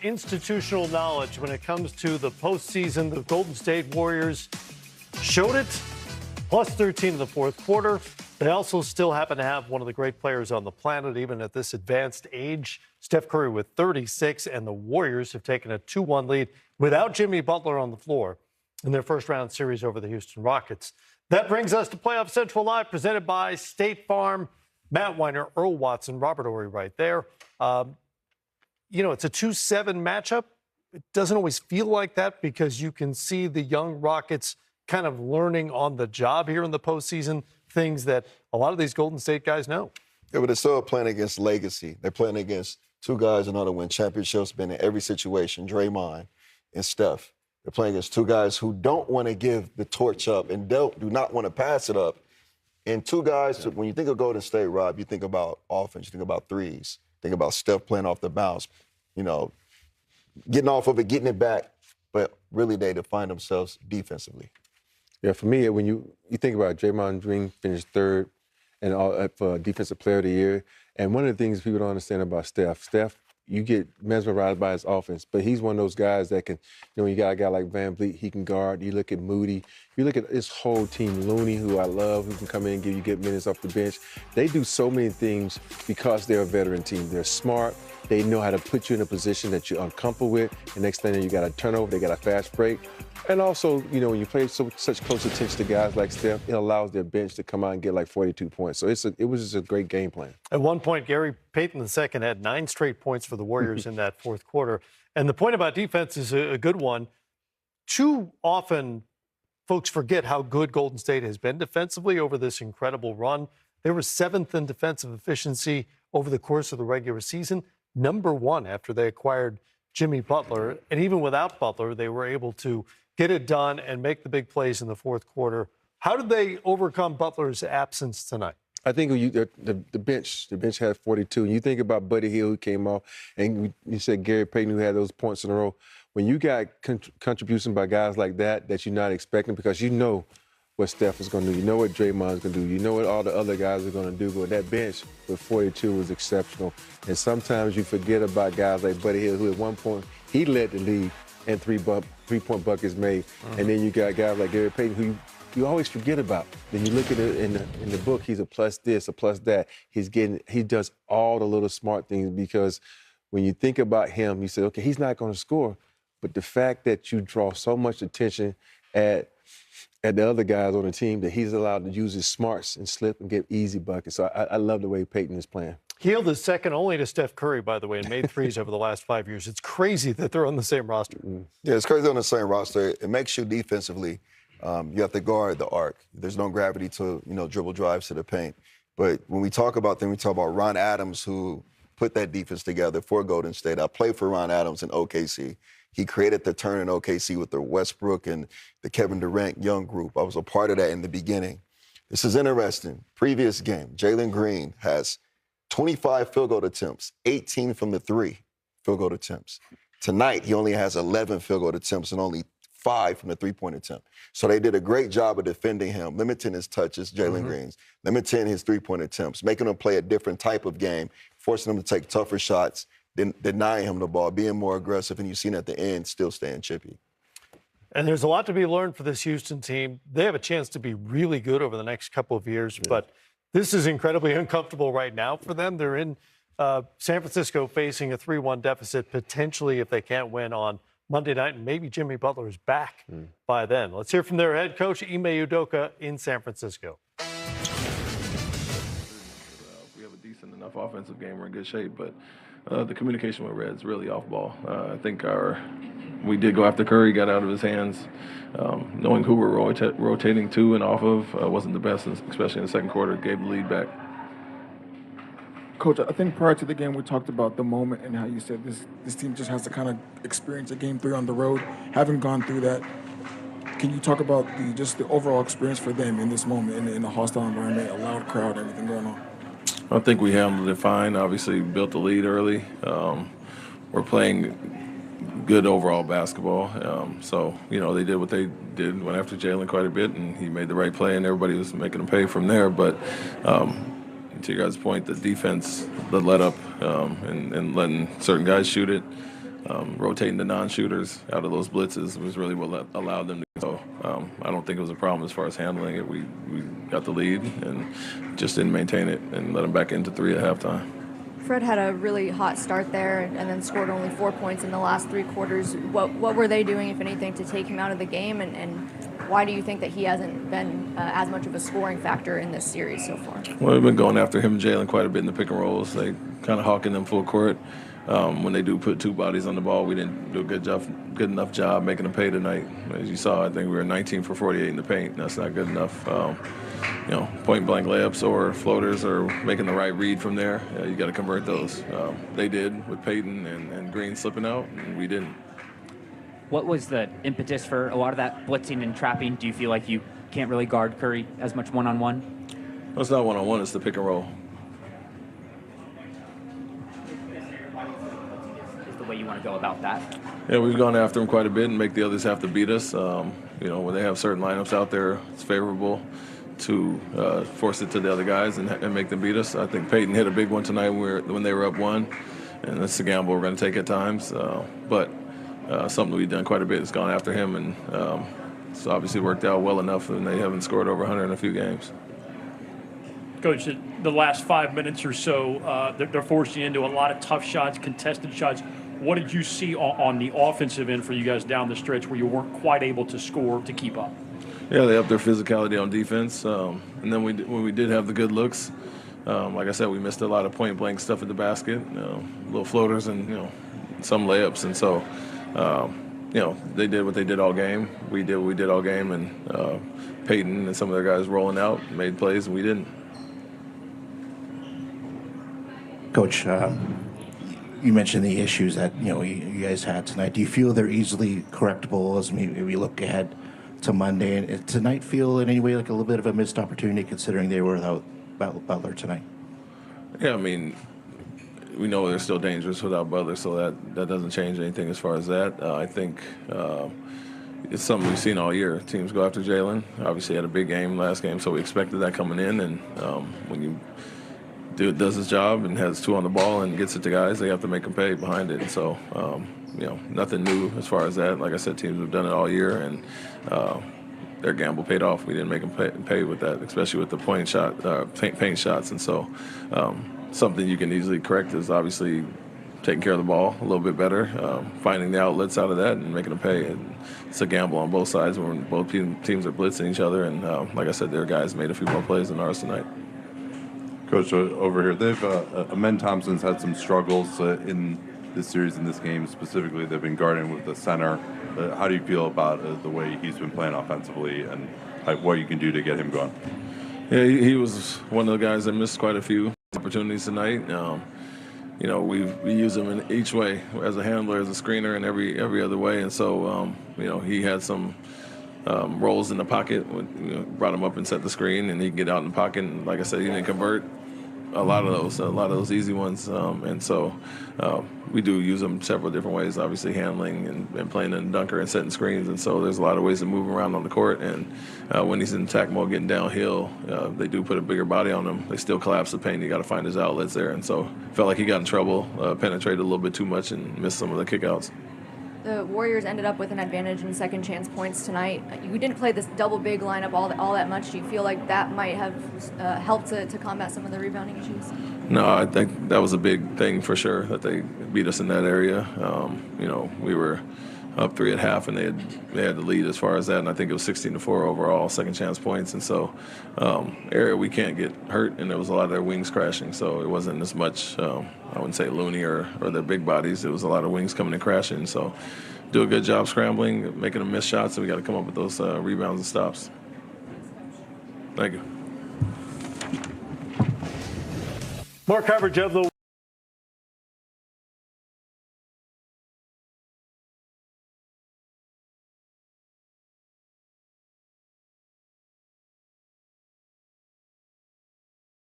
institutional knowledge when it comes to the postseason. The Golden State Warriors showed it, plus 13 in the fourth quarter. They also still happen to have one of the great players on the planet, even at this advanced age. Steph Curry with 36, and the Warriors have taken a 2-1 lead without Jimmy Butler on the floor in their first-round series over the Houston Rockets. That brings us to Playoff Central Live, presented by State Farm. Matt Weiner, Earl Watson, Robert Ory right there. It's a 2-7 matchup. It doesn't always feel like that because you can see the young Rockets kind of learning on the job here in the postseason, things that a lot of these Golden State guys know. Yeah, but they're still playing against legacy. They're playing against two guys who know how to win championships, been in every situation, Draymond and Steph. They're playing against two guys who don't want to give the torch up and do not want to pass it up. And two guys, when you think of Golden State, Rob, you think about offense, you think about threes, think about Steph playing off the bounce, getting off of it, getting it back. But really, they define themselves defensively. Yeah, for me, when you think about it, Draymond Green finished third and for Defensive Player of the Year. And one of the things people don't understand about Steph, you get mesmerized by his offense, but he's one of those guys that can, you got a guy like Van Vliet, he can guard. You look at Moody. You look at this whole team, Looney, who I love, who can come in and give you good minutes off the bench. They do so many things because they're a veteran team. They're smart. They know how to put you in a position that you're uncomfortable with. The next thing you got a turnover, they got a fast break. And also, when you play such close attention to guys like Steph, it allows their bench to come out and get like 42 points. So it was just a great game plan. At one point, Gary Payton II had 9 straight points for the Warriors in that fourth quarter. And the point about defense is a good one. Too often, folks forget how good Golden State has been defensively over this incredible run. They were 7th in defensive efficiency over the course of the regular season, number 1 after they acquired Jimmy Butler. And even without Butler, they were able to get it done and make the big plays in the fourth quarter. How did they overcome Butler's absence tonight? I think the bench had 42. And you think about Buddy Hield, who came off, and you said Gary Payton, who had those points in a row. When you got contribution by guys like that you're not expecting, because you know what Steph is going to do, you know what Draymond's going to do, you know what all the other guys are going to do. But that bench with 42 was exceptional. And sometimes you forget about guys like Buddy Hield, who at one point he led the league in three-point buckets made. And then you got guys like Gary Payton, who you always forget about. Then you look at it in the book, he's a plus this, a plus that. He does all the little smart things, because when you think about him, you say, okay, he's not going to score. But the fact that you draw so much attention at the other guys on the team, that he's allowed to use his smarts and slip and get easy buckets. So I love the way Payton is playing. Hield is second only to Steph Curry, by the way, and made threes over the last 5 years. It's crazy that they're on the same roster. Yeah, it's crazy on the same roster. It makes you defensively. You have to guard the arc. There's no gravity to, dribble drives to the paint. But when we talk about them, we talk about Ron Adams, who put that defense together for Golden State. I played for Ron Adams in OKC. He created the turn in OKC with the Westbrook and the Kevin Durant young group. I was a part of that in the beginning. This is interesting. Previous game, Jalen Green has 25 field goal attempts, 18 from the 3 field goal attempts. Tonight, he only has 11 field goal attempts and only 5 from the 3-point attempt. So they did a great job of defending him, limiting his touches, Jalen Green's, limiting his 3-point attempts, making him play a different type of game, forcing him to take tougher shots, denying him the ball, being more aggressive, and you've seen at the end still staying chippy. And there's a lot to be learned for this Houston team. They have a chance to be really good over the next couple of years, but this is incredibly uncomfortable right now for them. They're in San Francisco facing a 3-1 deficit, potentially, if they can't win on Monday night, and maybe Jimmy Butler is back by then. Let's hear from their head coach, Ime Udoka, in San Francisco. We have a decent enough offensive game. We're in good shape, but the communication with Red's really off ball. I think we did go after Curry, got out of his hands. Knowing who we're rotating to and off of wasn't the best, especially in the second quarter. Gave the lead back. Coach, I think prior to the game we talked about the moment and how you said this team just has to kind of experience a Game 3 on the road. Having gone through that, can you talk about the overall experience for them in this moment, in a hostile environment, a loud crowd, everything going on? I think we handled it fine. Obviously, built the lead early. We're playing good overall basketball. So, they did what they did, went after Jalen quite a bit, and he made the right play, and everybody was making him pay from there. But to your guys' point, the defense, the let up and letting certain guys shoot it, rotating the non-shooters out of those blitzes was really what allowed them to go. I don't think it was a problem as far as handling it. We got the lead and just didn't maintain it and let them back into 3 at halftime. Fred had a really hot start there and then scored only 4 points in the last 3 quarters. What were they doing, if anything, to take him out of the game? And why do you think that he hasn't been as much of a scoring factor in this series so far? Well, we've been going after him and Jalen quite a bit in the pick and rolls. They kind of hawking them full court. When they do put 2 bodies on the ball, we didn't do a good enough job making them pay tonight. As you saw, I think we were 19 for 48 in the paint. That's not good enough. Point blank layups or floaters or making the right read from there. You got to convert those. They did with Peyton and Green slipping out, and we didn't. What was the impetus for a lot of that blitzing and trapping? Do you feel like you can't really guard Curry as much one-on-one? Well, it's not one-on-one, it's the pick and roll. Is the way you want to go about that? Yeah, we've gone after them quite a bit and make the others have to beat us. When they have certain lineups out there, it's favorable to force it to the other guys and make them beat us. I think Peyton hit a big one tonight when they were up 1, and that's a gamble we're going to take at times. But something we've done quite a bit is gone after him, and it's obviously worked out well enough, and they haven't scored over 100 in a few games. Coach, the last 5 minutes or so, they're forcing you into a lot of tough shots, contested shots. What did you see on the offensive end for you guys down the stretch where you weren't quite able to score to keep up? Yeah, they upped their physicality on defense, and then when we did have the good looks, like I said, we missed a lot of point-blank stuff at the basket, little floaters and some layups, and so they did what they did all game. We did what we did all game, and Peyton and some of their guys rolling out made plays, and we didn't. Coach, you mentioned the issues that you guys had tonight. Do you feel they're easily correctable as we look ahead to Monday? And did tonight feel in any way like a little bit of a missed opportunity, considering they were without Butler tonight? Yeah, I mean, we know they're still dangerous without Butler, so that doesn't change anything as far as that. I think it's something we've seen all year. Teams go after Jalen. Obviously, had a big game last game, so we expected that coming in. And when you does his job and has 2 on the ball and gets it to guys, they have to make them pay behind it. And so, nothing new as far as that. Like I said, teams have done it all year, and their gamble paid off. We didn't make them pay with that, especially with the paint shots. And so, something you can easily correct is obviously taking care of the ball a little bit better, finding the outlets out of that and making them pay. And it's a gamble on both sides when both teams are blitzing each other. And like I said, their guys made a few more plays than ours tonight. Coach, over here, they've Amen Thompson's had some struggles in this series, in this game specifically. They've been guarding with the center. How do you feel about the way he's been playing offensively and what you can do to get him going? Yeah, he was one of the guys that missed quite a few opportunities tonight. We use him in each way, as a handler, as a screener, and every other way. And so, he had some rolls in the pocket, brought him up and set the screen, and he could get out in the pocket. And like I said, he didn't convert a lot of those easy ones. And so we do use them several different ways, obviously handling and playing in dunker and setting screens. And so there's a lot of ways to move around on the court. And when he's in attack mode getting downhill, they do put a bigger body on him. They still collapse the paint. You got to find his outlets there. And so felt like he got in trouble, penetrated a little bit too much and missed some of the kickouts. The Warriors ended up with an advantage in second chance points tonight. You didn't play this double big lineup all that much. Do you feel like that might have helped to combat some of the rebounding issues? No, I think that was a big thing for sure, that they beat us in that area. We were up 3 at half, and they had the lead as far as that, and I think it was 16-4 overall, second chance points. And so area we can't get hurt, and there was a lot of their wings crashing, so it wasn't as much, I wouldn't say Looney or their big bodies. It was a lot of wings coming and crashing. So do a good job scrambling, making them miss shots, and we got to come up with those rebounds and stops. Thank you. More coverage of the